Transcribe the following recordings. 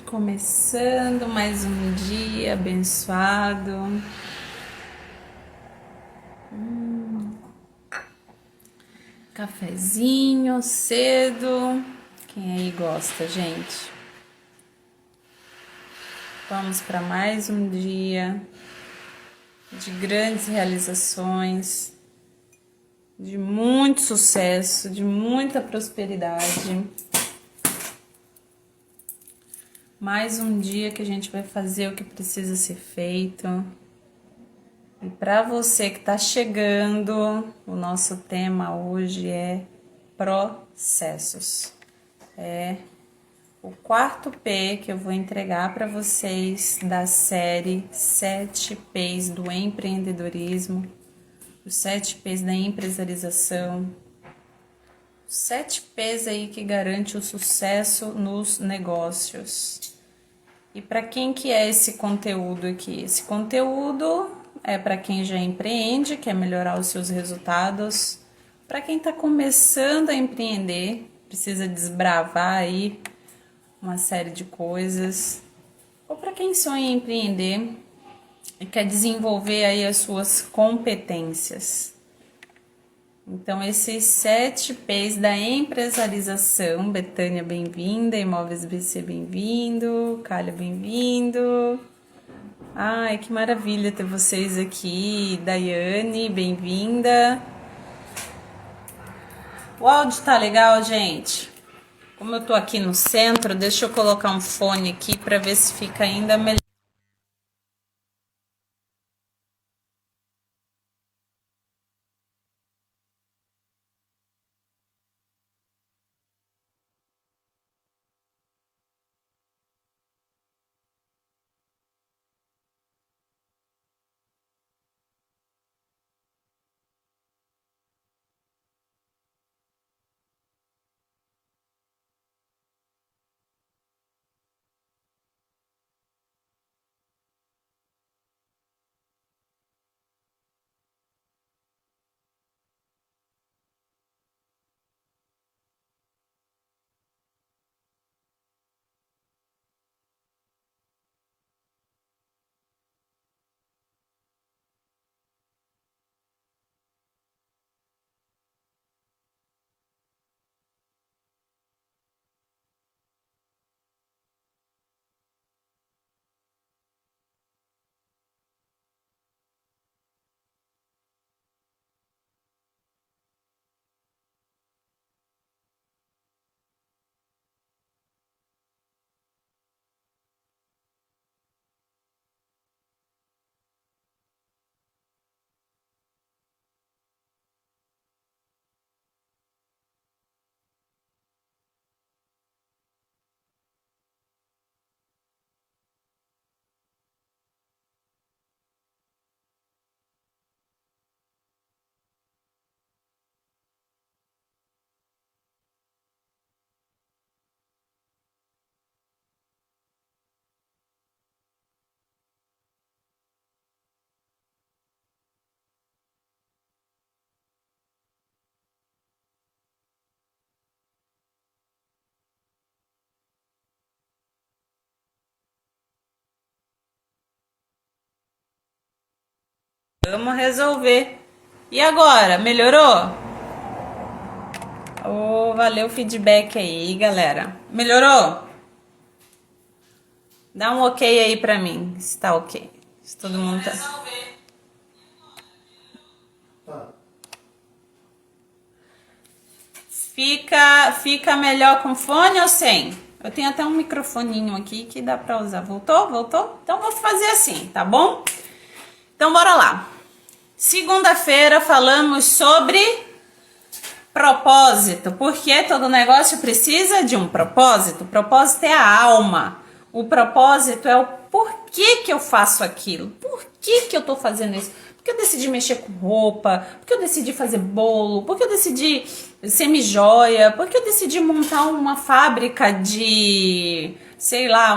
Começando mais um dia abençoado. Cafezinho cedo. Quem aí gosta, gente? Vamos para mais um dia de grandes realizações, de muito sucesso, de muita prosperidade. Mais um dia que a gente vai fazer o que precisa ser feito. E para você que está chegando, o nosso tema hoje é processos. É o quarto P que eu vou entregar para vocês da série 7 P's do empreendedorismo, os 7 P's da empresarização, os 7 P's aí que garante o sucesso nos negócios. E para quem que é esse conteúdo aqui? Esse conteúdo é para quem já empreende, quer melhorar os seus resultados. Para quem está começando a empreender, precisa desbravar aí uma série de coisas. Ou para quem sonha em empreender e quer desenvolver aí as suas competências. Então, esses 7 P's da empresarização. Betânia, bem-vinda. Imóveis BC, bem-vindo. Calha, bem-vindo. Ai, que maravilha ter vocês aqui. Daiane, bem-vinda. O áudio tá legal, gente? Como eu tô aqui no centro, deixa eu colocar um fone aqui para ver se fica ainda melhor. Vamos resolver. E agora, melhorou? Oh, valeu o feedback aí, galera. Melhorou? Dá um ok aí pra mim, se tá ok. Se todo mundo tá... Fica melhor com fone ou sem? Eu tenho até um microfoninho aqui que dá pra usar. Voltou? Voltou? Então vou fazer assim, tá bom? Então bora lá. Segunda-feira falamos sobre propósito. Porque todo negócio precisa de um propósito. O propósito é a alma. O propósito é o porquê que eu faço aquilo. Por que eu tô fazendo isso? Porque eu decidi mexer com roupa, porque eu decidi fazer bolo, porque eu decidi semi-joia, porque eu decidi montar uma fábrica de, sei lá,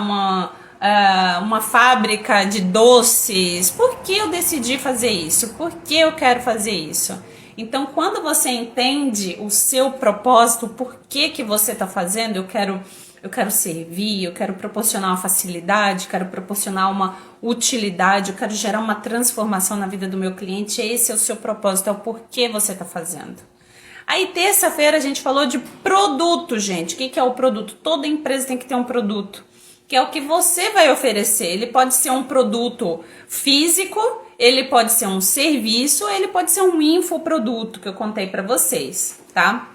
uma fábrica de doces. Por que eu decidi fazer isso? Por que eu quero fazer isso? Então, quando você entende o seu propósito, por que você está fazendo, eu quero eu quero servir, eu quero proporcionar uma facilidade, quero proporcionar uma utilidade, eu quero gerar uma transformação na vida do meu cliente. Esse é o seu propósito, é o porquê você está fazendo. Aí terça-feira a gente falou de produto, gente. O que é o produto? Toda empresa tem que ter um produto, que é o que você vai oferecer. Ele pode ser um produto físico, ele pode ser um serviço, ele pode ser um infoproduto que eu contei para vocês, tá?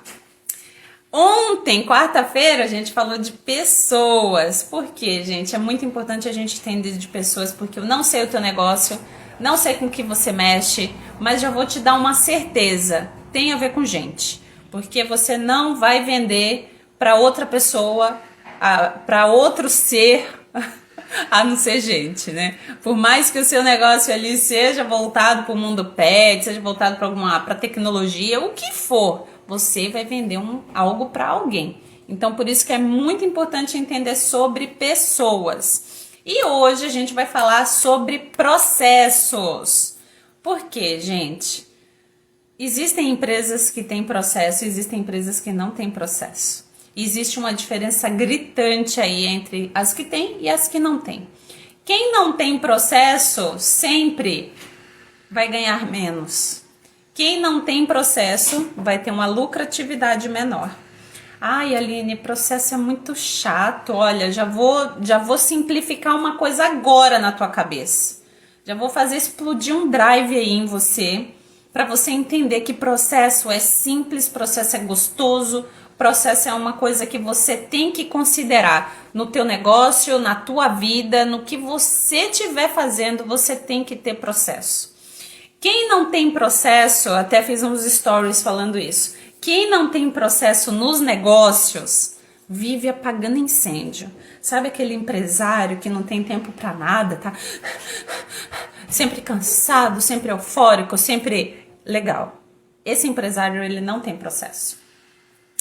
Ontem, quarta-feira, a gente falou de pessoas. Por quê, gente? É muito importante a gente entender de pessoas, porque eu não sei o teu negócio, não sei com que você mexe, mas já vou te dar uma certeza. Tem a ver com gente. Porque você não vai vender para outra pessoa, para outro ser, a não ser gente, né? Por mais que o seu negócio ali seja voltado para o mundo pet, seja voltado para tecnologia, o que for, você vai vender algo para alguém. Então, por isso que é muito importante entender sobre pessoas. E hoje a gente vai falar sobre processos. Por quê, gente? Existem empresas que têm processo, existem empresas que não têm processo. Existe uma diferença gritante aí entre as que têm e as que não têm. Quem não tem processo sempre vai ganhar menos. Quem não tem processo vai ter uma lucratividade menor. Ai, Aline, processo é muito chato. Olha, já vou simplificar uma coisa agora na tua cabeça. Já vou fazer explodir um drive aí em você, para você entender que processo é simples, processo é gostoso, processo é uma coisa que você tem que considerar no teu negócio, na tua vida, no que você estiver fazendo, você tem que ter processo. Quem não tem processo, até fiz uns stories falando isso, quem não tem processo nos negócios vive apagando incêndio. Sabe aquele empresário que não tem tempo para nada, tá? Sempre cansado, sempre eufórico, sempre legal. Esse empresário, ele não tem processo.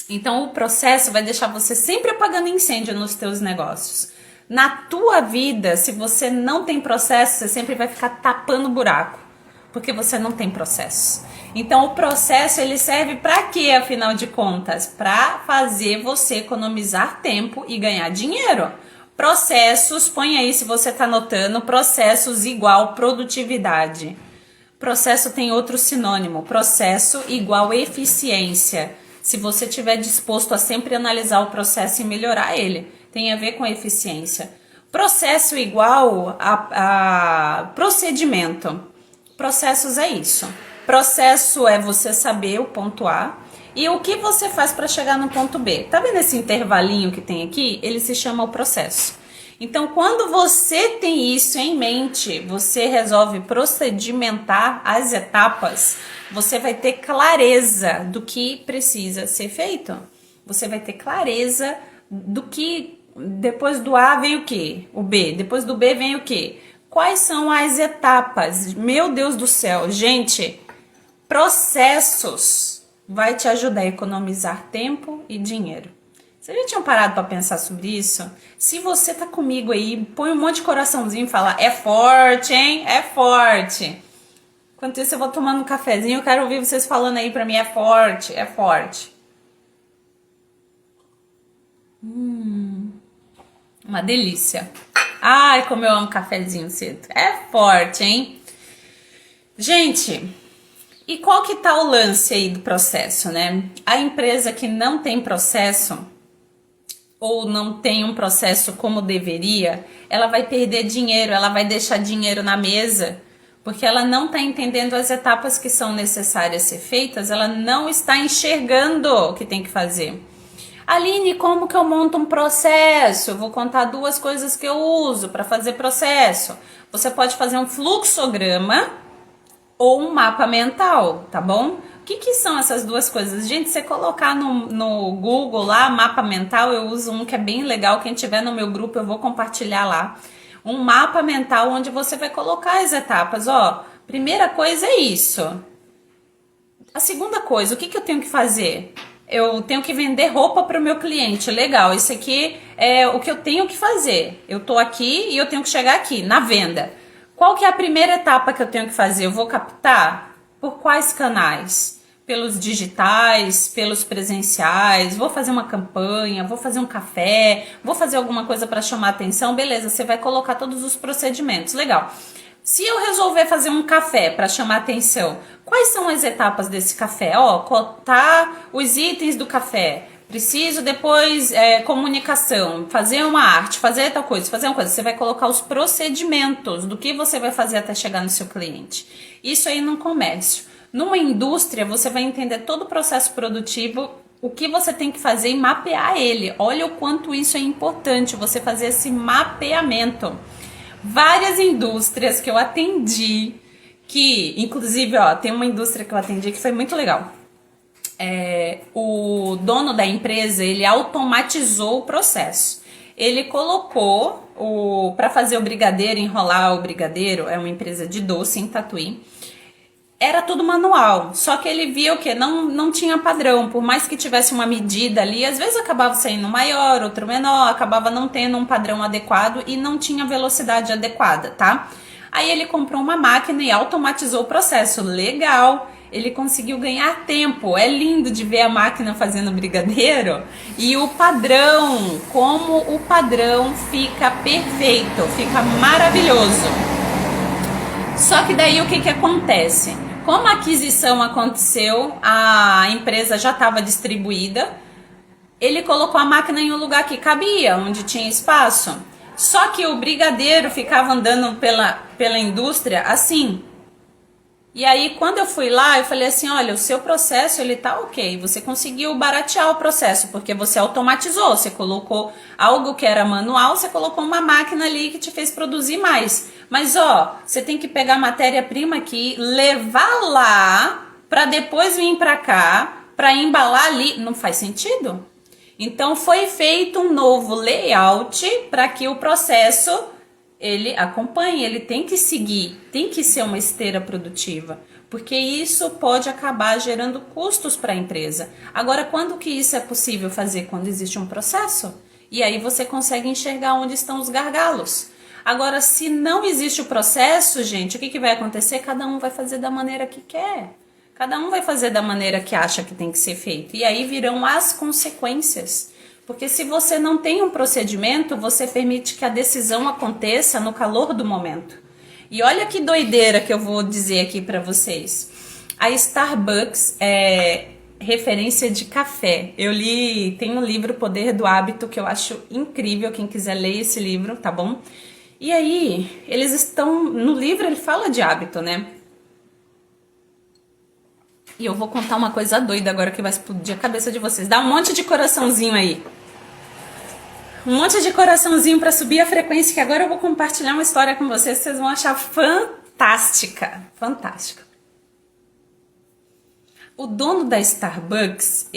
Então o processo vai deixar você sempre apagando incêndio nos teus negócios. Na tua vida, se você não tem processo, você sempre vai ficar tapando buraco, porque você não tem processo. Então o processo, ele serve para quê, afinal de contas? Para fazer você economizar tempo e ganhar dinheiro. Processos, põe aí se você está anotando, processos igual produtividade. Processo tem outro sinônimo, processo igual eficiência. Se você estiver disposto a sempre analisar o processo e melhorar ele, tem a ver com eficiência. Processo igual a procedimento. Processos é isso. Processo é você saber o ponto A e o que você faz para chegar no ponto B. Tá vendo esse intervalinho que tem aqui? Ele se chama o processo. Então, quando você tem isso em mente, você resolve procedimentar as etapas, você vai ter clareza do que precisa ser feito. Você vai ter clareza do que depois do A vem o quê? O B. Depois do B vem o quê? Quais são as etapas? Meu Deus do céu, gente, processos vai te ajudar a economizar tempo e dinheiro. Vocês já tinham parado para pensar sobre isso? Se você tá comigo aí, põe um monte de coraçãozinho e fala, é forte, hein? É forte. Enquanto isso eu vou tomando um cafezinho, eu quero ouvir vocês falando aí pra mim, é forte, é forte. Uma delícia. Ai, como eu amo cafezinho cedo. É forte, hein? Gente, e qual que tá o lance aí do processo, né? A empresa que não tem processo ou não tem um processo como deveria, ela vai perder dinheiro, ela vai deixar dinheiro na mesa, porque ela não está entendendo as etapas que são necessárias ser feitas, ela não está enxergando o que tem que fazer. Aline, como que eu monto um processo? Eu vou contar duas coisas que eu uso para fazer processo. Você pode fazer um fluxograma ou um mapa mental, tá bom? O que são essas duas coisas? Gente, você colocar no Google lá, mapa mental, eu uso um que é bem legal, quem tiver no meu grupo eu vou compartilhar lá. Um mapa mental onde você vai colocar as etapas, ó. Primeira coisa é isso. A segunda coisa, o que eu tenho que fazer? Eu tenho que vender roupa para o meu cliente, legal, isso aqui é o que eu tenho que fazer. Eu tô aqui e eu tenho que chegar aqui, na venda. Qual que é a primeira etapa que eu tenho que fazer? Eu vou captar? Por quais canais? pelos digitais, pelos presenciais, vou fazer uma campanha, vou fazer um café, vou fazer alguma coisa para chamar atenção, beleza, você vai colocar todos os procedimentos, legal. Se eu resolver fazer um café para chamar atenção, quais são as etapas desse café? Ó, cotar os itens do café. Preciso depois comunicação, fazer uma arte, fazer tal coisa, fazer uma coisa. Você vai colocar os procedimentos do que você vai fazer até chegar no seu cliente. Isso aí no comércio. Numa indústria, você vai entender todo o processo produtivo, o que você tem que fazer e mapear ele. Olha o quanto isso é importante, você fazer esse mapeamento. Várias indústrias que eu atendi, que inclusive tem uma indústria que eu atendi que foi muito legal. O dono da empresa, ele automatizou o processo. Ele colocou para fazer o brigadeiro, enrolar o brigadeiro, é uma empresa de doce em Tatuí. Era tudo manual, só que ele viu que não tinha padrão, por mais que tivesse uma medida ali, às vezes acabava saindo maior, outro menor, acabava não tendo um padrão adequado e não tinha velocidade adequada, tá? Aí ele comprou uma máquina e automatizou o processo, legal, ele conseguiu ganhar tempo, é lindo de ver a máquina fazendo brigadeiro e o padrão, como o padrão fica perfeito, fica maravilhoso. Só que daí o que acontece? Como a aquisição aconteceu, a empresa já estava distribuída, ele colocou a máquina em um lugar que cabia, onde tinha espaço. Só que o brigadeiro ficava andando pela indústria assim. E aí quando eu fui lá, eu falei assim, olha, o seu processo ele tá ok, você conseguiu baratear o processo, porque você automatizou, você colocou algo que era manual, você colocou uma máquina ali que te fez produzir mais. Mas você tem que pegar a matéria-prima aqui, levar lá, para depois vir para cá, para embalar ali, não faz sentido? Então foi feito um novo layout para que o processo ele acompanhe, ele tem que seguir, tem que ser uma esteira produtiva, porque isso pode acabar gerando custos para a empresa. Agora, quando que isso é possível fazer? Quando existe um processo, e aí você consegue enxergar onde estão os gargalos. Agora, se não existe o processo, gente, o que vai acontecer? Cada um vai fazer da maneira que quer, cada um vai fazer da maneira que acha que tem que ser feito, e aí virão as consequências. Porque se você não tem um procedimento, você permite que a decisão aconteça no calor do momento. E olha que doideira que eu vou dizer aqui para vocês. A Starbucks é referência de café. Eu tem um livro Poder do Hábito que eu acho incrível, quem quiser ler esse livro, tá bom? E aí, eles estão, no livro ele fala de hábito, né? E eu vou contar uma coisa doida agora que vai explodir a cabeça de vocês. Dá um monte de coraçãozinho aí. Um monte de coraçãozinho para subir a frequência, que agora eu vou compartilhar uma história com vocês que vocês vão achar fantástica. Fantástica. O dono da Starbucks,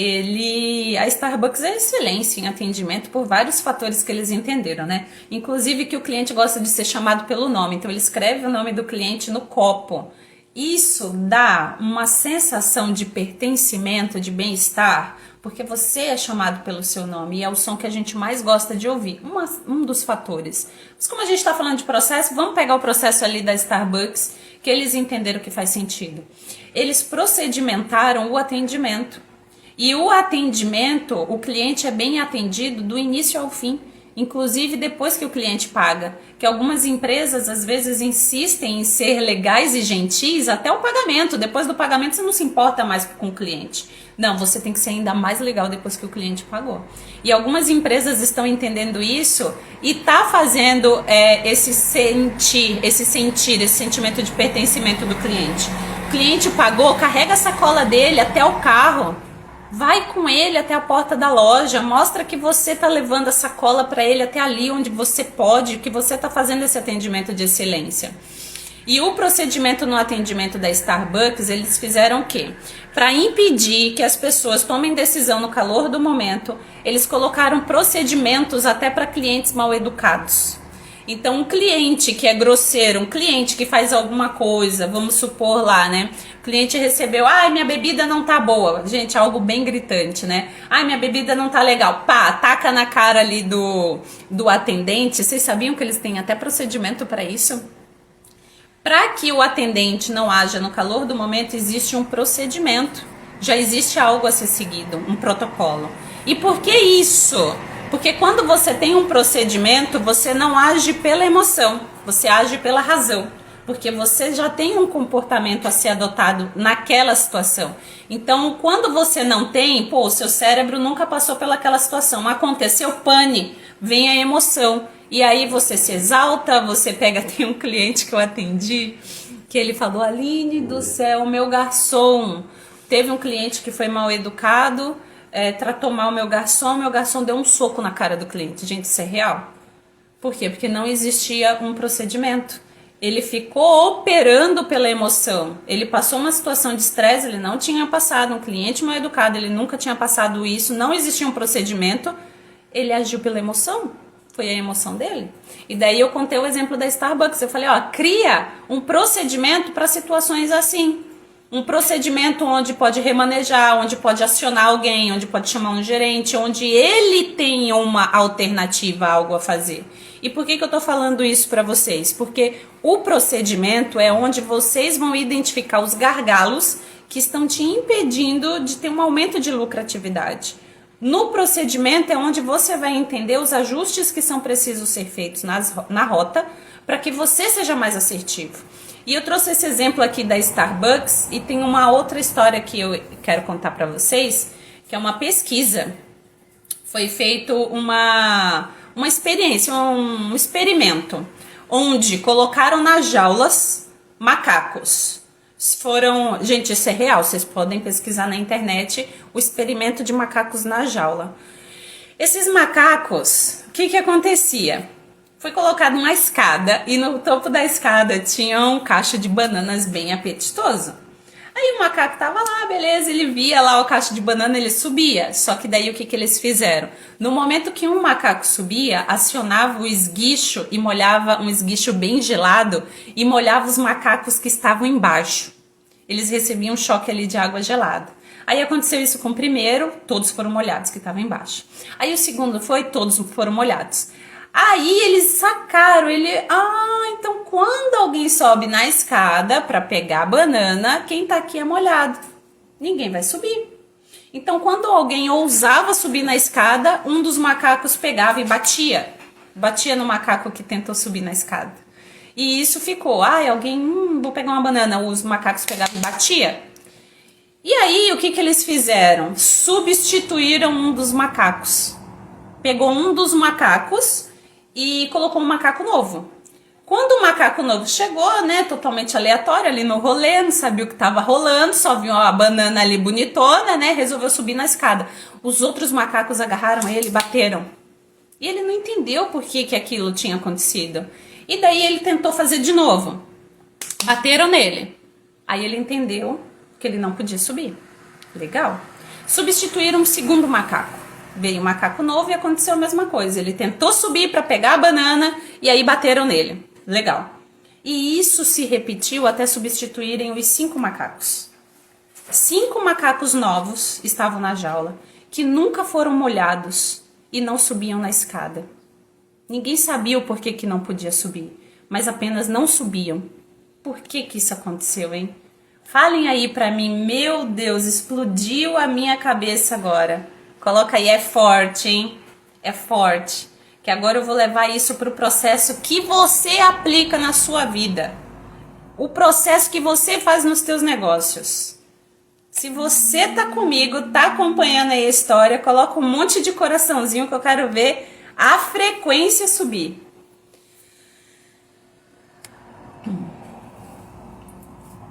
a Starbucks é excelência em atendimento por vários fatores que eles entenderam, né? Inclusive que o cliente gosta de ser chamado pelo nome, então ele escreve o nome do cliente no copo. Isso dá uma sensação de pertencimento, de bem-estar, porque você é chamado pelo seu nome e é o som que a gente mais gosta de ouvir, um dos fatores. Mas como a gente está falando de processo, vamos pegar o processo ali da Starbucks, que eles entenderam que faz sentido. Eles procedimentaram o atendimento. E o atendimento, o cliente é bem atendido do início ao fim, inclusive depois que o cliente paga. Que algumas empresas às vezes insistem em ser legais e gentis até o pagamento. Depois do pagamento você não se importa mais com o cliente. Não, você tem que ser ainda mais legal depois que o cliente pagou. E algumas empresas estão entendendo isso e tá fazendo esse sentimento de pertencimento do cliente. O cliente pagou, carrega a sacola dele até o carro. Vai com ele até a porta da loja, mostra que você está levando a sacola para ele até ali onde você pode, que você está fazendo esse atendimento de excelência. E o procedimento no atendimento da Starbucks, eles fizeram o quê? Para impedir que as pessoas tomem decisão no calor do momento, eles colocaram procedimentos até para clientes mal educados. Então, um cliente que é grosseiro, um cliente que faz alguma coisa, vamos supor lá, né? O cliente recebeu, minha bebida não tá boa. Gente, algo bem gritante, né? Minha bebida não tá legal. Pá, taca na cara ali do atendente. Vocês sabiam que eles têm até procedimento para isso? Para que o atendente não haja no calor do momento, existe um procedimento Já existe algo a ser seguido, um protocolo. E por que isso? Porque quando você tem um procedimento, você não age pela emoção, você age pela razão. Porque você já tem um comportamento a ser adotado naquela situação. Então, quando você não tem, o seu cérebro nunca passou pelaquela situação. Aconteceu pane, vem a emoção. E aí você se exalta, você pega... Tem um cliente que eu atendi, que ele falou, Aline do céu, meu garçom. Teve um cliente que foi mal educado, tratou mal o meu garçom deu um soco na cara do cliente. Gente, isso é real. Por quê? Porque não existia um procedimento. Ele ficou operando pela emoção. Ele passou uma situação de estresse, ele não tinha passado. Um cliente mal educado, ele nunca tinha passado isso. Não existia um procedimento. Ele agiu pela emoção. Foi a emoção dele. E daí eu contei o exemplo da Starbucks. Eu falei, cria um procedimento para situações assim. Um procedimento onde pode remanejar, onde pode acionar alguém, onde pode chamar um gerente, onde ele tem uma alternativa, algo a fazer. E por que eu tô falando isso para vocês? Porque o procedimento é onde vocês vão identificar os gargalos que estão te impedindo de ter um aumento de lucratividade. No procedimento é onde você vai entender os ajustes que são precisos ser feitos na rota para que você seja mais assertivo. E eu trouxe esse exemplo aqui da Starbucks e tem uma outra história que eu quero contar para vocês, que é uma pesquisa. Foi feito uma experiência, um experimento, onde colocaram nas jaulas macacos. Gente, isso é real, vocês podem pesquisar na internet o experimento de macacos na jaula. Esses macacos, o que acontecia? Foi colocado uma escada e no topo da escada tinha um cacho de bananas bem apetitoso. Aí o macaco tava lá, beleza, ele via lá o cacho de banana, ele subia. Só que daí o que eles fizeram? No momento que um macaco subia, acionava o esguicho e molhava um esguicho bem gelado e molhava os macacos que estavam embaixo. Eles recebiam um choque ali de água gelada. Aí aconteceu isso com o primeiro, todos foram molhados que estavam embaixo. Aí o segundo todos foram molhados. Aí eles sacaram, então quando alguém sobe na escada para pegar a banana, quem tá aqui é molhado. Ninguém vai subir. Então quando alguém ousava subir na escada, um dos macacos pegava e batia. Batia no macaco que tentou subir na escada. E isso ficou, vou pegar uma banana, os macacos pegavam e batia. E aí o que eles fizeram? Substituíram um dos macacos. Pegou um dos macacos e colocou um macaco novo. Quando o macaco novo chegou, né, totalmente aleatório ali no rolê, não sabia o que estava rolando, só viu a banana ali bonitona, né, resolveu subir na escada. Os outros macacos agarraram ele e bateram. E ele não entendeu por que aquilo tinha acontecido. E daí ele tentou fazer de novo. Bateram nele. Aí ele entendeu que ele não podia subir. Legal. Substituíram um segundo macaco. Veio um macaco novo e aconteceu a mesma coisa. Ele tentou subir para pegar a banana e aí bateram nele. Legal. E isso se repetiu até substituírem os 5 macacos. 5 macacos novos estavam na jaula, que nunca foram molhados e não subiam na escada. Ninguém sabia o porquê que não podia subir, mas apenas não subiam. Por que isso aconteceu, hein? Falem aí pra mim. Meu Deus, explodiu a minha cabeça agora. Coloca aí, é forte, hein? É forte. Que agora eu vou levar isso pro processo que você aplica na sua vida. O processo que você faz nos teus negócios. Se você tá comigo, tá acompanhando aí a história, coloca um monte de coraçãozinho que eu quero ver a frequência subir.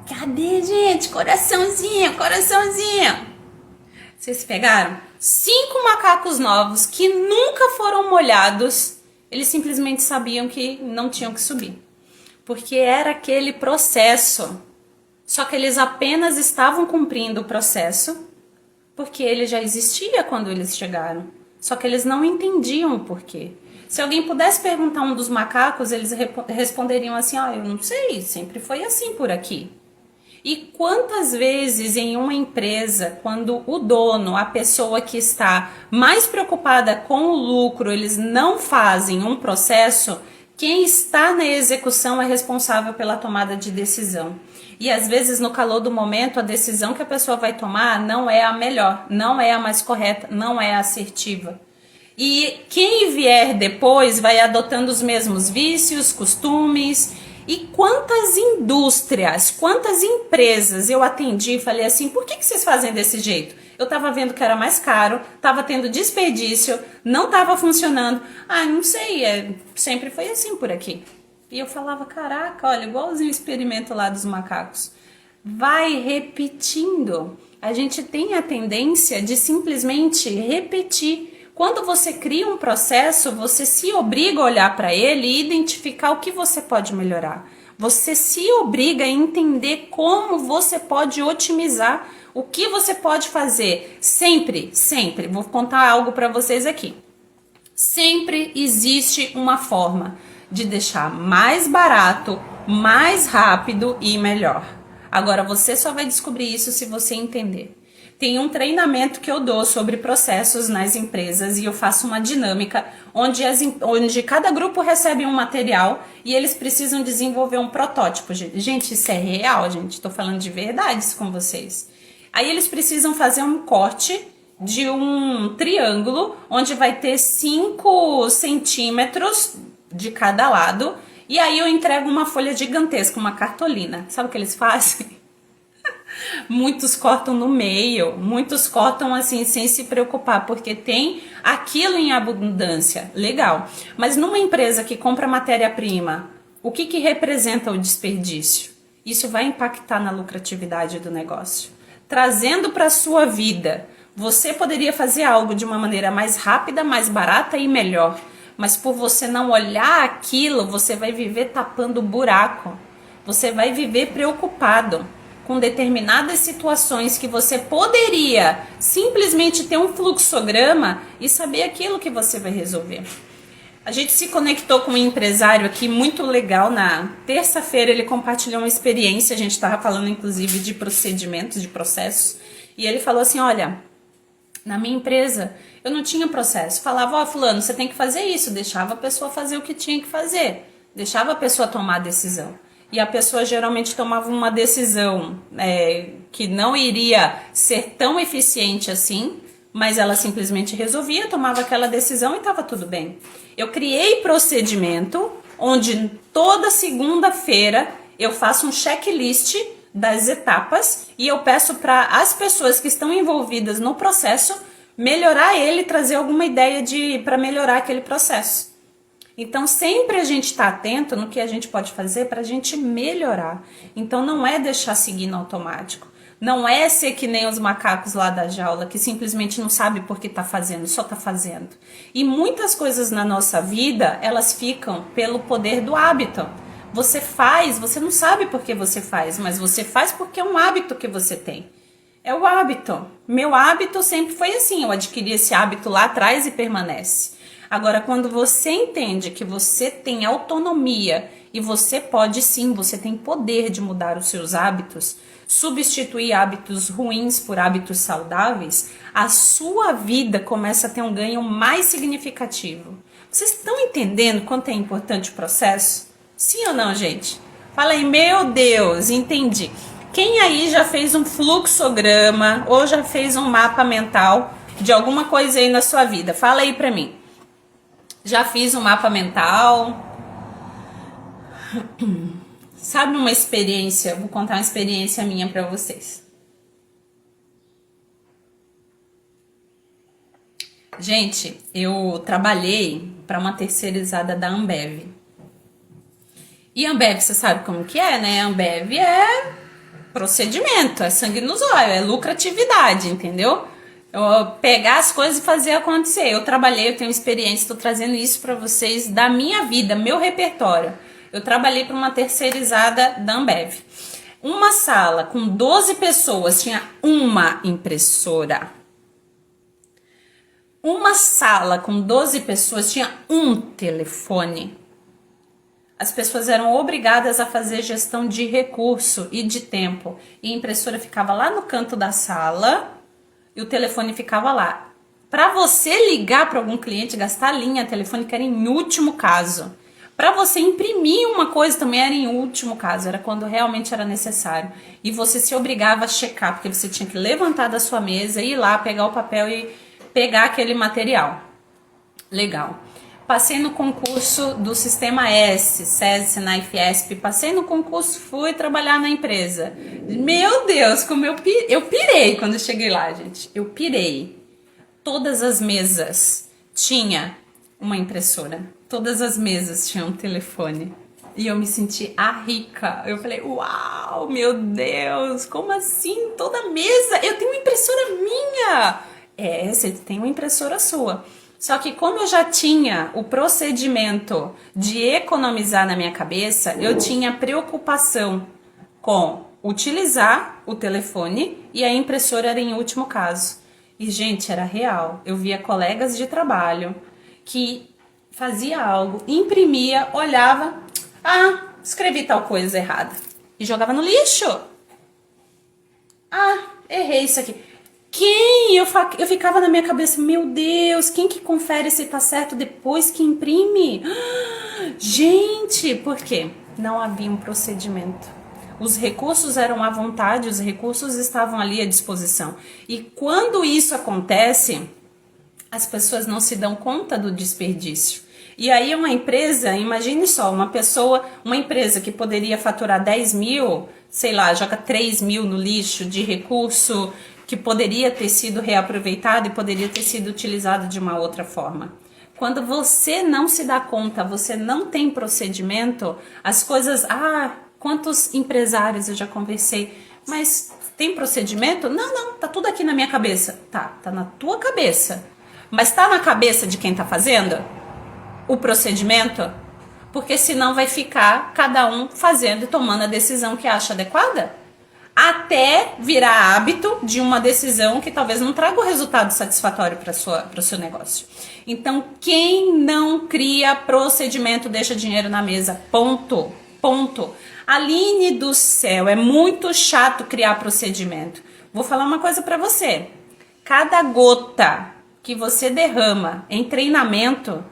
Cadê, gente? Coraçãozinho, coraçãozinho. Vocês pegaram? 5 macacos novos que nunca foram molhados, eles simplesmente sabiam que não tinham que subir. Porque era aquele processo. Só que eles apenas estavam cumprindo o processo porque ele já existia quando eles chegaram. Só que eles não entendiam o porquê. Se alguém pudesse perguntar a um dos macacos, eles responderiam assim, eu não sei, sempre foi assim por aqui. E quantas vezes em uma empresa, quando o dono, a pessoa que está mais preocupada com o lucro, eles não fazem um processo, quem está na execução é responsável pela tomada de decisão. E às vezes no calor do momento a decisão que a pessoa vai tomar não é a melhor, não é a mais correta, não é a assertiva. E quem vier depois vai adotando os mesmos vícios, costumes. E quantas indústrias, quantas empresas eu atendi e falei assim, por que vocês fazem desse jeito? Eu tava vendo que era mais caro, tava tendo desperdício, não tava funcionando. Ah, não sei, sempre foi assim por aqui. E eu falava, caraca, olha, igualzinho o experimento lá dos macacos. Vai repetindo. A gente tem a tendência de simplesmente repetir. Quando você cria um processo, você se obriga a olhar para ele e identificar o que você pode melhorar. Você se obriga a entender como você pode otimizar, o que você pode fazer. Sempre, sempre. Vou contar algo para vocês aqui. Sempre existe uma forma de deixar mais barato, mais rápido e melhor. Agora você só vai descobrir isso se você entender. Tem um treinamento que eu dou sobre processos nas empresas e eu faço uma dinâmica onde cada grupo recebe um material e eles precisam desenvolver um protótipo. Gente, isso é real, gente. Estou falando de verdades com vocês. Aí eles precisam fazer um corte de um triângulo onde vai ter 5 centímetros de cada lado. E aí eu entrego uma folha gigantesca, uma cartolina. Sabe o que eles fazem? Muitos cortam no meio, muitos cortam assim sem se preocupar, porque tem aquilo em abundância, legal. Mas numa empresa que compra matéria-prima, o que representa o desperdício? Isso vai impactar na lucratividade do negócio. Trazendo para a sua vida, você poderia fazer algo de uma maneira mais rápida, mais barata e melhor. Mas por você não olhar aquilo, você vai viver tapando buraco. Você vai viver preocupado com determinadas situações que você poderia simplesmente ter um fluxograma e saber aquilo que você vai resolver. A gente se conectou com um empresário aqui muito legal na terça-feira, ele compartilhou uma experiência, a gente estava falando inclusive de procedimentos, de processos, e ele falou assim, olha, na minha empresa eu não tinha processo, falava, ó, fulano, você tem que fazer isso, deixava a pessoa fazer o que tinha que fazer, deixava a pessoa tomar a decisão. E a pessoa geralmente tomava uma decisão que não iria ser tão eficiente assim, mas ela simplesmente resolvia, tomava aquela decisão e estava tudo bem. Eu criei procedimento onde toda segunda-feira eu faço um checklist das etapas e eu peço para as pessoas que estão envolvidas no processo melhorar ele, trazer alguma ideia para melhorar aquele processo. Então, sempre a gente está atento no que a gente pode fazer para a gente melhorar. Então, não é deixar seguir no automático. Não é ser que nem os macacos lá da jaula, que simplesmente não sabe por que está fazendo, só está fazendo. E muitas coisas na nossa vida, elas ficam pelo poder do hábito. Você faz, você não sabe por que você faz, mas você faz porque é um hábito que você tem. É o hábito. Meu hábito sempre foi assim, eu adquiri esse hábito lá atrás e permanece. Agora, quando você entende que você tem autonomia e você pode sim, você tem poder de mudar os seus hábitos, substituir hábitos ruins por hábitos saudáveis, a sua vida começa a ter um ganho mais significativo. Vocês estão entendendo quanto é importante o processo? Sim ou não, gente? Fala aí, meu Deus, entendi. Quem aí já fez um fluxograma ou já fez um mapa mental de alguma coisa aí na sua vida? Fala aí pra mim. Já fiz um mapa mental. Sabe uma experiência? Vou contar uma experiência minha pra vocês. Gente, eu trabalhei para uma terceirizada da Ambev. E a Ambev, você sabe como que é, né? A Ambev é procedimento, é sangue nos olhos, é lucratividade, entendeu? Eu pegar as coisas e fazer acontecer. Eu trabalhei, eu tenho experiência, estou trazendo isso para vocês da minha vida, meu repertório. Eu trabalhei para uma terceirizada da Ambev. Uma sala com 12 pessoas tinha uma impressora. Uma sala com 12 pessoas tinha um telefone. As pessoas eram obrigadas a fazer gestão de recurso e de tempo. E a impressora ficava lá no canto da sala e o telefone ficava lá. Para você ligar para algum cliente, gastar a linha telefônica era em último caso. Para você imprimir uma coisa também era em último caso, era quando realmente era necessário. E você se obrigava a checar, porque você tinha que levantar da sua mesa, ir lá, pegar o papel e pegar aquele material. Legal. Passei no concurso do Sistema S, SESI, Senai, Fiesp. Passei no concurso, fui trabalhar na empresa. Meu Deus, como eu pirei quando eu cheguei lá, gente. Eu pirei. Todas as mesas tinha uma impressora. Todas as mesas tinham um telefone. E eu me senti a rica. Eu falei, uau, meu Deus, como assim? Toda mesa? Eu tenho uma impressora minha. É, você tem uma impressora sua. Só que como eu já tinha o procedimento de economizar na minha cabeça, eu tinha preocupação com utilizar o telefone e a impressora era em último caso. E, gente, era real. Eu via colegas de trabalho que fazia algo, imprimia, olhava, escrevi tal coisa errada e jogava no lixo. Errei isso aqui. Eu ficava na minha cabeça, meu Deus, quem que confere se tá certo depois que imprime? Gente, por quê? Não havia um procedimento. Os recursos eram à vontade, os recursos estavam ali à disposição. E quando isso acontece, as pessoas não se dão conta do desperdício. E aí uma empresa, imagine só, uma empresa que poderia faturar 10 mil, sei lá, joga 3 mil no lixo de recurso que poderia ter sido reaproveitado e poderia ter sido utilizado de uma outra forma. Quando você não se dá conta, você não tem procedimento, as coisas... quantos empresários eu já conversei, mas tem procedimento? Não, tá tudo aqui na minha cabeça. Tá na tua cabeça. Mas tá na cabeça de quem tá fazendo o procedimento? Porque senão vai ficar cada um fazendo e tomando a decisão que acha adequada, até virar hábito de uma decisão que talvez não traga o resultado satisfatório para o seu negócio. Então, quem não cria procedimento deixa dinheiro na mesa. Ponto. Aline do céu, é muito chato criar procedimento. Vou falar uma coisa para você. Cada gota que você derrama em treinamento,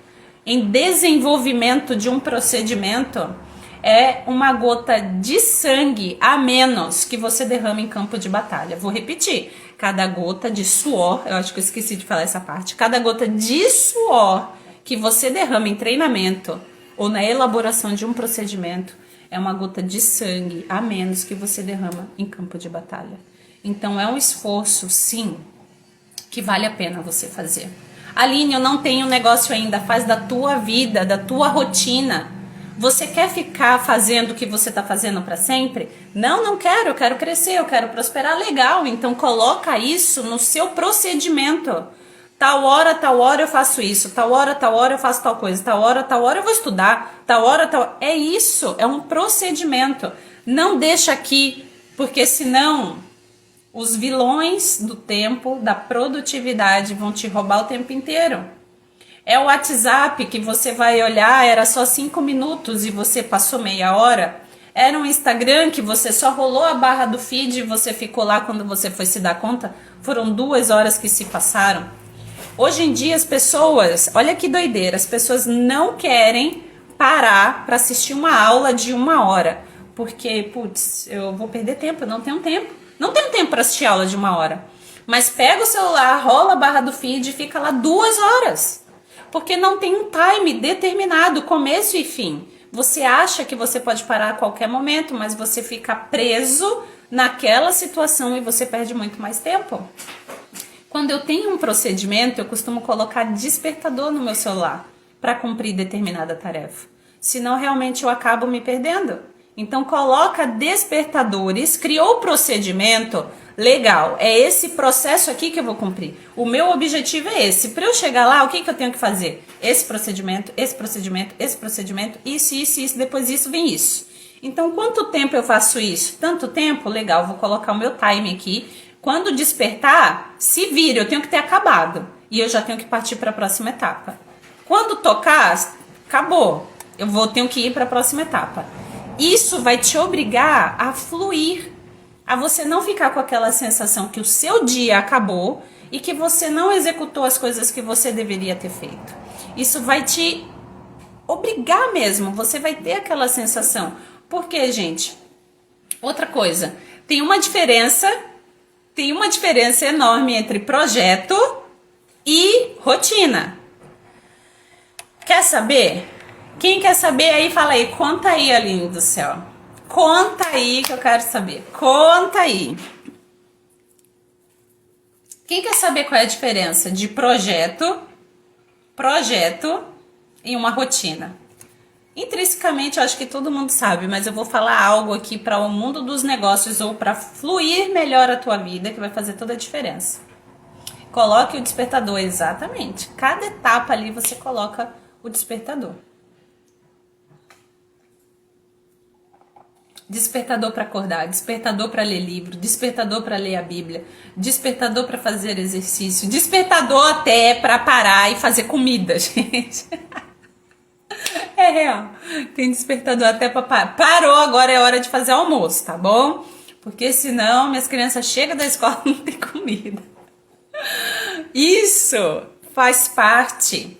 em desenvolvimento de um procedimento, é uma gota de sangue a menos que você derrama em campo de batalha. Vou repetir. Cada gota de suor, eu acho que eu esqueci de falar essa parte, cada gota de suor que você derrama em treinamento ou na elaboração de um procedimento é uma gota de sangue a menos que você derrama em campo de batalha. Então é um esforço, sim, que vale a pena você fazer. Aline, eu não tenho negócio ainda, faz da tua vida, da tua rotina. Você quer ficar fazendo o que você está fazendo para sempre? Não quero, eu quero crescer, eu quero prosperar, legal. Então coloca isso no seu procedimento. Tal hora eu faço isso, tal hora eu faço tal coisa, tal hora eu vou estudar, tal hora. É isso, é um procedimento. Não deixa aqui, porque senão os vilões do tempo, da produtividade vão te roubar o tempo inteiro. É o WhatsApp que você vai olhar, era só 5 minutos e você passou meia hora. Era um Instagram que você só rolou a barra do feed e você ficou lá quando você foi se dar conta. Foram 2 horas que se passaram. Hoje em dia as pessoas, olha que doideira, as pessoas não querem parar para assistir uma aula de 1 hora. Porque, putz, eu vou perder tempo, eu não tenho tempo. Não tenho tempo para assistir aula de 1 hora. Mas pega o celular, rola a barra do feed e fica lá 2 horas. Porque não tem um time determinado, começo e fim. Você acha que você pode parar a qualquer momento, mas você fica preso naquela situação e você perde muito mais tempo. Quando eu tenho um procedimento, eu costumo colocar despertador no meu celular para cumprir determinada tarefa. Senão, realmente, eu acabo me perdendo. Então, coloca despertadores, criou o procedimento, legal, é esse processo aqui que eu vou cumprir. O meu objetivo é esse. Para eu chegar lá, o que eu tenho que fazer? Esse procedimento, isso, depois isso vem isso. Então, quanto tempo eu faço isso? Tanto tempo? Legal, vou colocar o meu time aqui. Quando despertar, se vira, eu tenho que ter acabado. E eu já tenho que partir para a próxima etapa. Quando tocar, acabou. Tenho que ir para a próxima etapa. Isso vai te obrigar a fluir, a você não ficar com aquela sensação que o seu dia acabou e que você não executou as coisas que você deveria ter feito. Isso vai te obrigar mesmo, você vai ter aquela sensação. Porque, gente, outra coisa, tem uma diferença enorme entre projeto e rotina. Quer saber? Quem quer saber aí, fala aí, conta aí, Aline do céu. Conta aí que eu quero saber. Conta aí. Quem quer saber qual é a diferença de projeto e uma rotina? Intrinsecamente, eu acho que todo mundo sabe, mas eu vou falar algo aqui para o mundo dos negócios ou para fluir melhor a tua vida, que vai fazer toda a diferença. Coloque o despertador, exatamente. Cada etapa ali você coloca o despertador. Despertador para acordar, despertador para ler livro, despertador para ler a Bíblia, despertador para fazer exercício, despertador até para parar e fazer comida, gente. É real. Tem despertador até para parar. Parou, agora é hora de fazer almoço, tá bom? Porque senão minhas crianças chegam da escola e não tem comida. Isso faz parte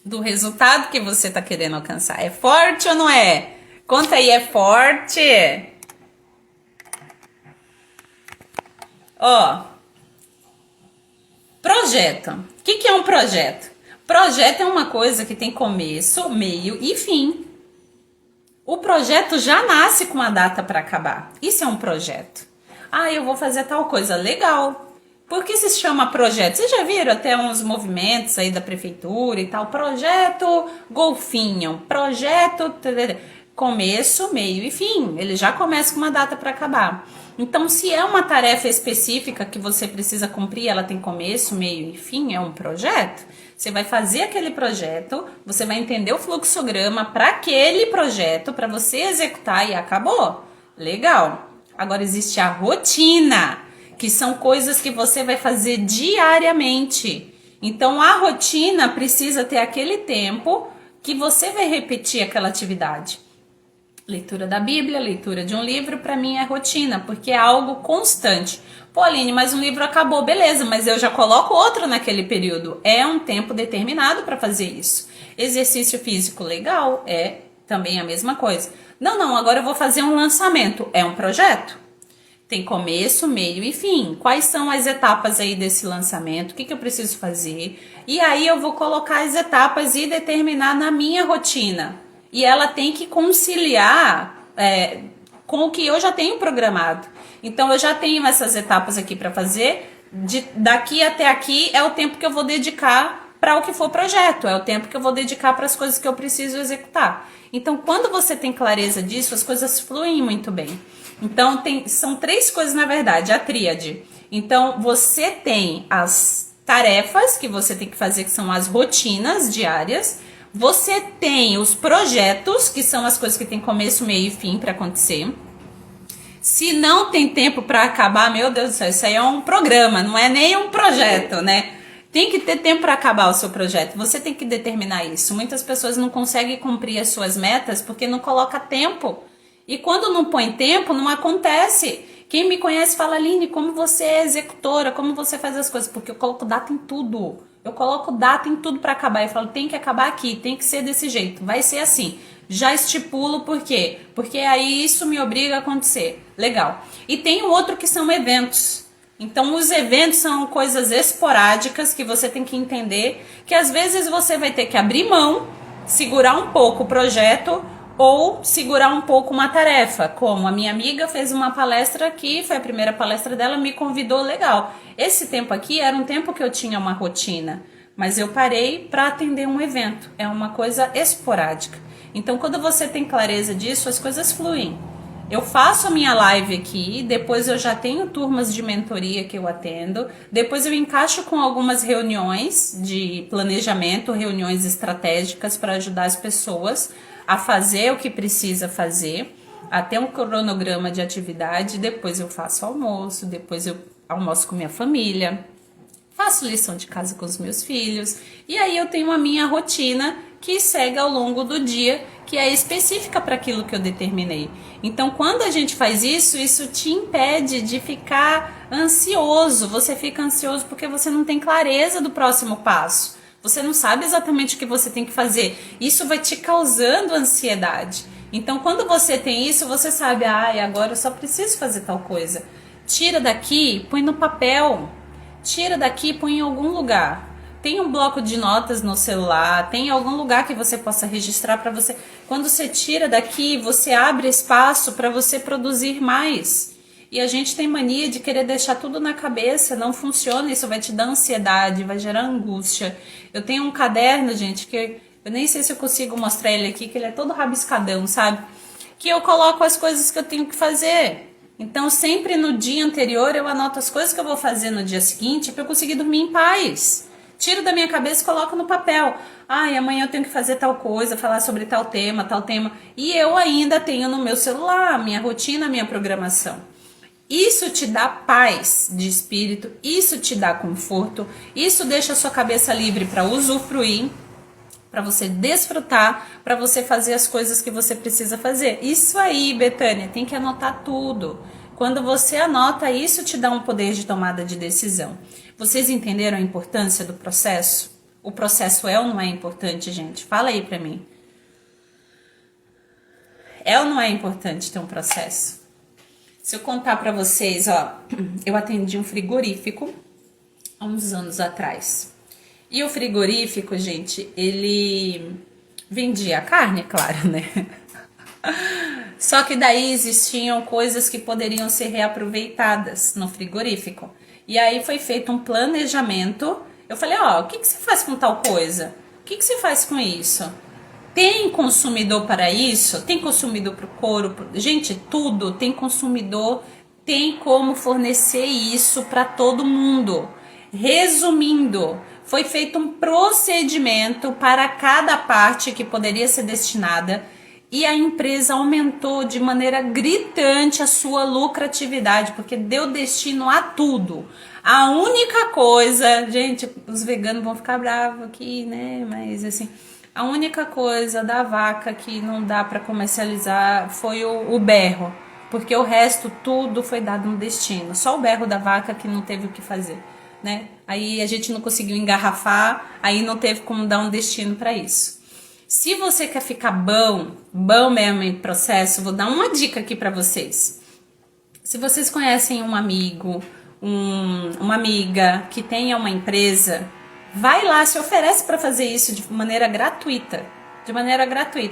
do resultado que você tá querendo alcançar. É forte ou não é? Conta aí, é forte? Ó, projeto. O que é um projeto? Projeto é uma coisa que tem começo, meio e fim. O projeto já nasce com uma data para acabar. Isso é um projeto. Ah, eu vou fazer tal coisa. Legal. Por que se chama projeto? Vocês já viram até uns movimentos aí da prefeitura e tal? Projeto golfinho, projeto... Começo, meio e fim. Ele já começa com uma data para acabar. Então, se é uma tarefa específica que você precisa cumprir, ela tem começo, meio e fim, é um projeto. Você vai fazer aquele projeto, você vai entender o fluxograma para aquele projeto, para você executar e acabou. Legal. Agora existe a rotina, que são coisas que você vai fazer diariamente. Então, a rotina precisa ter aquele tempo que você vai repetir aquela atividade. Leitura da Bíblia, leitura de um livro, para mim é rotina, porque é algo constante. Pô, Aline, mas um livro acabou, beleza, mas eu já coloco outro naquele período. É um tempo determinado para fazer isso. Exercício físico, legal, é também a mesma coisa. Não, agora eu vou fazer um lançamento. É um projeto? Tem começo, meio e fim. Quais são as etapas aí desse lançamento? O que eu preciso fazer? E aí eu vou colocar as etapas e determinar na minha rotina. E ela tem que conciliar com o que eu já tenho programado. Então, eu já tenho essas etapas aqui para fazer. Daqui até aqui é o tempo que eu vou dedicar para o que for projeto. É o tempo que eu vou dedicar para as coisas que eu preciso executar. Então, quando você tem clareza disso, as coisas fluem muito bem. Então, são 3 coisas, na verdade, a tríade. Então, você tem as tarefas que você tem que fazer, que são as rotinas diárias. Você tem os projetos, que são as coisas que tem começo, meio e fim para acontecer. Se não tem tempo para acabar, meu Deus do céu, isso aí é um programa, não é nem um projeto, né? Tem que ter tempo para acabar o seu projeto. Você tem que determinar isso. Muitas pessoas não conseguem cumprir as suas metas porque não coloca tempo. E quando não põe tempo, não acontece. Quem me conhece fala, Aline, como você é executora, como você faz as coisas? Porque eu coloco data em tudo. Eu coloco data em tudo para acabar. Eu falo, tem que acabar aqui, tem que ser desse jeito. Vai ser assim. Já estipulo por quê? Porque aí isso me obriga a acontecer. Legal. E tem o outro que são eventos. Então, os eventos são coisas esporádicas que você tem que entender que às vezes você vai ter que abrir mão, segurar um pouco o projeto ou segurar um pouco uma tarefa. Como a minha amiga fez uma palestra aqui, foi a primeira palestra dela, me convidou, legal. Esse tempo aqui era um tempo que eu tinha uma rotina, mas eu parei para atender um evento. É uma coisa esporádica. Então, quando você tem clareza disso, as coisas fluem. Eu faço a minha live aqui, depois eu já tenho turmas de mentoria que eu atendo, depois eu encaixo com algumas reuniões de planejamento, reuniões estratégicas para ajudar as pessoas a fazer o que precisa fazer, até um cronograma de atividade, depois eu faço almoço, depois eu almoço com minha família, faço lição de casa com os meus filhos, e aí eu tenho a minha rotina que segue ao longo do dia, que é específica para aquilo que eu determinei. Então, quando a gente faz isso, isso te impede de ficar ansioso. Você fica ansioso porque você não tem clareza do próximo passo. Você não sabe exatamente o que você tem que fazer. Isso vai te causando ansiedade. Então, quando você tem isso, você sabe, agora eu só preciso fazer tal coisa. Tira daqui, põe no papel. Tira daqui, põe em algum lugar. Tem um bloco de notas no celular, tem algum lugar que você possa registrar para você. Quando você tira daqui, você abre espaço para você produzir mais. E a gente tem mania de querer deixar tudo na cabeça, não funciona, isso vai te dar ansiedade, vai gerar angústia. Eu tenho um caderno, gente, que eu nem sei se eu consigo mostrar ele aqui, que ele é todo rabiscadão, sabe? Que eu coloco as coisas que eu tenho que fazer. Então, sempre no dia anterior, eu anoto as coisas que eu vou fazer no dia seguinte para eu conseguir dormir em paz. Tiro da minha cabeça e coloco no papel. Amanhã eu tenho que fazer tal coisa, falar sobre tal tema. E eu ainda tenho no meu celular a minha rotina, a minha programação. Isso te dá paz de espírito, isso te dá conforto, isso deixa a sua cabeça livre para usufruir, para você desfrutar, para você fazer as coisas que você precisa fazer. Isso aí, Betânia, tem que anotar tudo. Quando você anota, isso te dá um poder de tomada de decisão. Vocês entenderam a importância do processo? O processo é ou não é importante, gente? Fala aí pra mim. É ou não é importante ter um processo? Se eu contar pra vocês, eu atendi um frigorífico há uns anos atrás. E o frigorífico, gente, ele vendia carne, claro, né? Só que daí existiam coisas que poderiam ser reaproveitadas no frigorífico. E aí foi feito um planejamento. Eu falei, o que você faz com tal coisa? O que você faz com isso? Tem consumidor para isso? Tem consumidor para o couro? Gente, tudo tem consumidor, tem como fornecer isso para todo mundo. Resumindo, foi feito um procedimento para cada parte que poderia ser destinada e a empresa aumentou de maneira gritante a sua lucratividade, porque deu destino a tudo. A única coisa, gente, os veganos vão ficar bravos aqui, né? Mas assim, a única coisa da vaca que não dá para comercializar foi o berro, porque o resto tudo foi dado no destino. Só o berro da vaca que não teve o que fazer, né? Aí a gente não conseguiu engarrafar, aí não teve como dar um destino para isso. Se você quer ficar bom mesmo em processo, vou dar uma dica aqui para vocês. Se vocês conhecem um amigo, uma amiga que tenha uma empresa, vai lá, se oferece para fazer isso de maneira gratuita.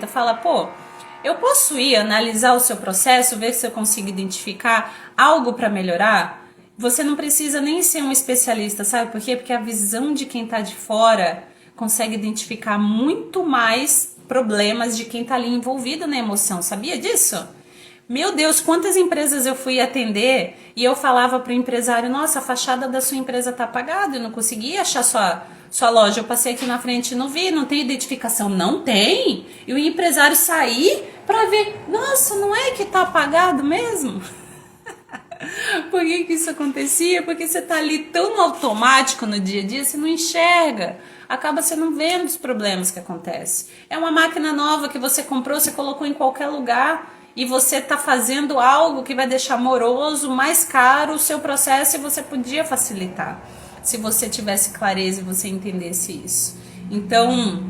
Fala, eu posso ir analisar o seu processo, ver se eu consigo identificar algo para melhorar? Você não precisa nem ser um especialista, sabe por quê? Porque a visão de quem está de fora consegue identificar muito mais problemas de quem está ali envolvido na emoção. Sabia disso? Meu Deus, quantas empresas eu fui atender e eu falava para o empresário, nossa, a fachada da sua empresa tá apagada, eu não consegui achar sua loja, eu passei aqui na frente e não vi, não tem identificação. Não tem? E o empresário sair para ver, nossa, não é que tá apagado mesmo? Por que isso acontecia? Porque você tá ali tão no automático no dia a dia, você não enxerga. Acaba você não vendo os problemas que acontecem. É uma máquina nova que você comprou, você colocou em qualquer lugar e você está fazendo algo que vai deixar moroso, mais caro o seu processo e você podia facilitar se você tivesse clareza e você entendesse isso. Então,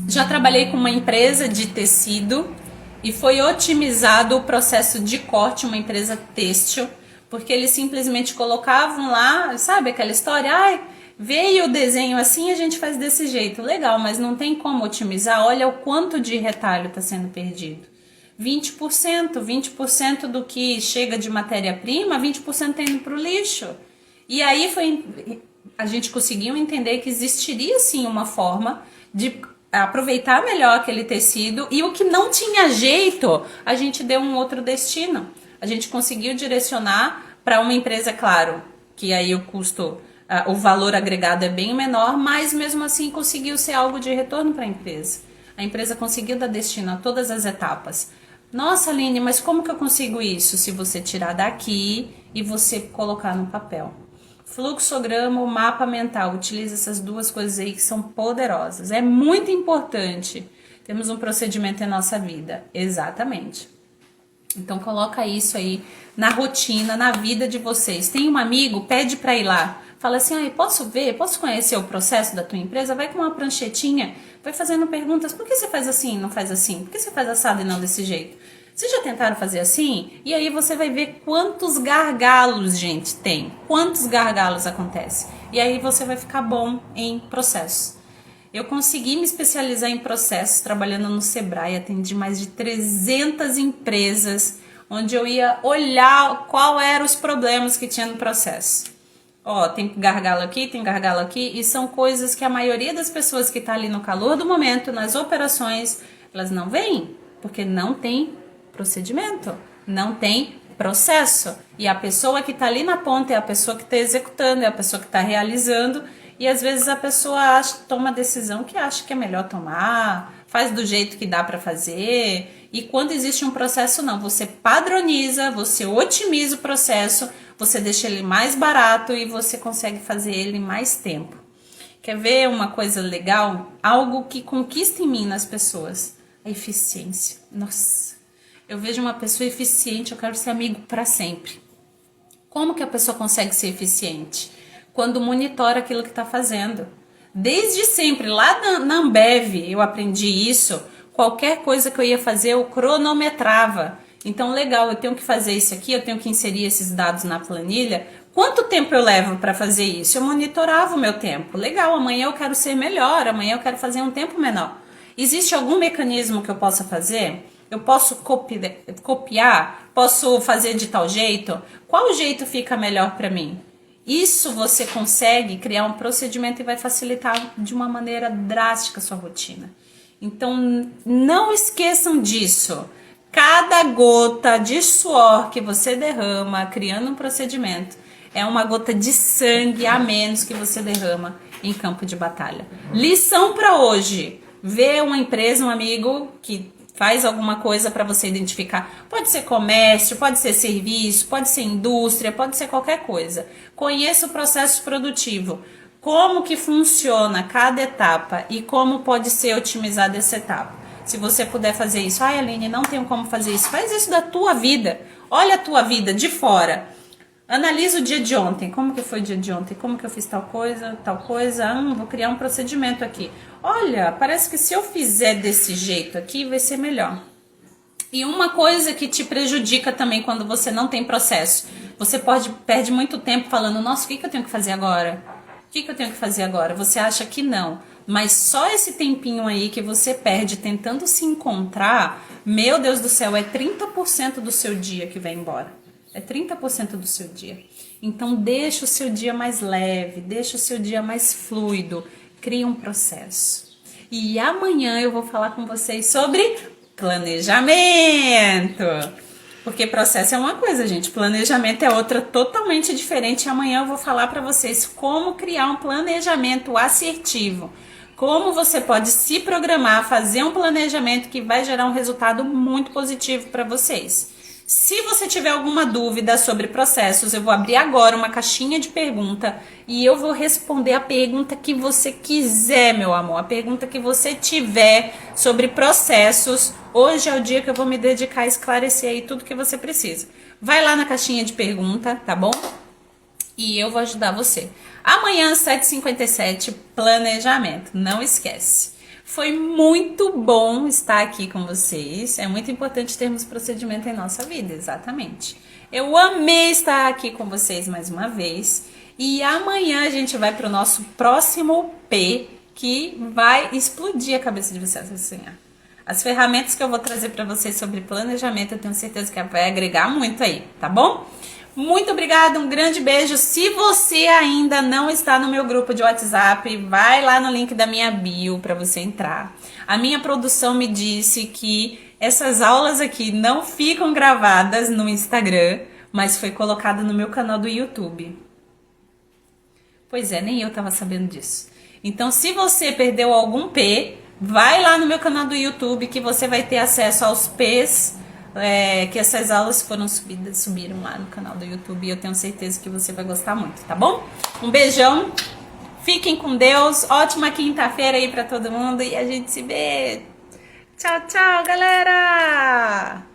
já trabalhei com uma empresa de tecido e foi otimizado o processo de corte, uma empresa têxtil, porque eles simplesmente colocavam lá, sabe aquela história? Veio o desenho assim, a gente faz desse jeito. Legal, mas não tem como otimizar. Olha o quanto de retalho está sendo perdido. 20% do que chega de matéria-prima, 20% está indo para o lixo. E aí a gente conseguiu entender que existiria sim uma forma de aproveitar melhor aquele tecido e o que não tinha jeito, a gente deu um outro destino. A gente conseguiu direcionar para uma empresa, claro, que aí o valor agregado é bem menor, mas mesmo assim conseguiu ser algo de retorno para a empresa. A empresa conseguiu dar destino a todas as etapas. Nossa, Aline, mas como que eu consigo isso? Se você tirar daqui e você colocar no papel. Fluxograma, o mapa mental, utiliza essas duas coisas aí que são poderosas. É muito importante. Temos um procedimento em nossa vida. Exatamente. Então coloca isso aí na rotina, na vida de vocês. Tem um amigo, pede para ir lá Fala assim, ah, posso ver, posso conhecer o processo da tua empresa? Vai com uma pranchetinha, vai fazendo perguntas, por que você faz assim e não faz assim? Por que você faz assado e não desse jeito? Vocês já tentaram fazer assim? E aí você vai ver quantos gargalos, gente, tem. Quantos gargalos acontecem. E aí você vai ficar bom em processos. Eu consegui me especializar em processos trabalhando no Sebrae, atendi mais de 300 empresas, onde eu ia olhar qual eram os problemas que tinha no processo. Ó, tem gargalo aqui, e são coisas que a maioria das pessoas que está ali no calor do momento, nas operações, elas não veem, porque não tem procedimento, não tem processo. E a pessoa que está ali na ponta é a pessoa que está executando, é a pessoa que está realizando, e às vezes a pessoa toma a decisão que acha que é melhor tomar, faz do jeito que dá para fazer, e quando existe um processo não, você padroniza, você otimiza o processo, você deixa ele mais barato e você consegue fazer ele em mais tempo. Quer ver uma coisa legal? Algo que conquista em mim nas pessoas, a eficiência. Nossa, eu vejo uma pessoa eficiente, eu quero ser amigo para sempre. Como que a pessoa consegue ser eficiente? Quando monitora aquilo que está fazendo. Desde sempre, lá na Ambev, eu aprendi isso. Qualquer coisa que eu ia fazer, eu cronometrava. Então, legal, eu tenho que fazer isso aqui, eu tenho que inserir esses dados na planilha. Quanto tempo eu levo para fazer isso? Eu monitorava o meu tempo. Legal, amanhã eu quero ser melhor, amanhã eu quero fazer um tempo menor. Existe algum mecanismo que eu possa fazer? Eu posso copiar? Posso fazer de tal jeito? Qual jeito fica melhor para mim? Isso você consegue criar um procedimento e vai facilitar de uma maneira drástica a sua rotina. Então, não esqueçam disso. Cada gota de suor que você derrama criando um procedimento é uma gota de sangue a menos que você derrama em campo de batalha. Lição para hoje. Vê uma empresa, um amigo que faz alguma coisa para você identificar. Pode ser comércio, pode ser serviço, pode ser indústria, pode ser qualquer coisa. Conheça o processo produtivo. Como que funciona cada etapa e como pode ser otimizada essa etapa. Se você puder fazer isso, ai Aline, não tenho como fazer isso. Faz isso da tua vida. Olha a tua vida de fora. Analisa o dia de ontem. Como que foi o dia de ontem? Como que eu fiz tal coisa? Vou criar um procedimento aqui. Olha, parece que se eu fizer desse jeito aqui, vai ser melhor. E uma coisa que te prejudica também quando você não tem processo. Você perde muito tempo falando, nossa, o que eu tenho que fazer agora? O que eu tenho que fazer agora? Você acha que não. Mas só esse tempinho aí que você perde tentando se encontrar, meu Deus do céu, é 30% do seu dia que vai embora. É 30% do seu dia. Então, deixa o seu dia mais leve, deixa o seu dia mais fluido. Cria um processo. E amanhã eu vou falar com vocês sobre planejamento. Porque processo é uma coisa, gente. Planejamento é outra totalmente diferente. Amanhã eu vou falar para vocês como criar um planejamento assertivo. Como você pode se programar, fazer um planejamento que vai gerar um resultado muito positivo para vocês. Se você tiver alguma dúvida sobre processos, eu vou abrir agora uma caixinha de pergunta e eu vou responder a pergunta que você quiser, meu amor. A pergunta que você tiver sobre processos. Hoje é o dia que eu vou me dedicar a esclarecer aí tudo que você precisa. Vai lá na caixinha de pergunta, tá bom? E eu vou ajudar você. Amanhã, 7h57, planejamento. Não esquece. Foi muito bom estar aqui com vocês. É muito importante termos procedimento em nossa vida, exatamente. Eu amei estar aqui com vocês mais uma vez. E amanhã a gente vai para o nosso próximo P, que vai explodir a cabeça de vocês assim. As ferramentas que eu vou trazer para vocês sobre planejamento, eu tenho certeza que vai agregar muito aí, tá bom? Muito obrigada, um grande beijo. Se você ainda não está no meu grupo de WhatsApp, vai lá no link da minha bio para você entrar. A minha produção me disse que essas aulas aqui não ficam gravadas no Instagram, mas foi colocado no meu canal do YouTube. Pois é, nem eu estava sabendo disso. Então, se você perdeu algum P, vai lá no meu canal do YouTube que você vai ter acesso aos P's. Que essas aulas subiram lá no canal do YouTube e eu tenho certeza que você vai gostar muito, tá bom? Um beijão, fiquem com Deus, ótima quinta-feira aí pra todo mundo e a gente se vê. Tchau, tchau, galera!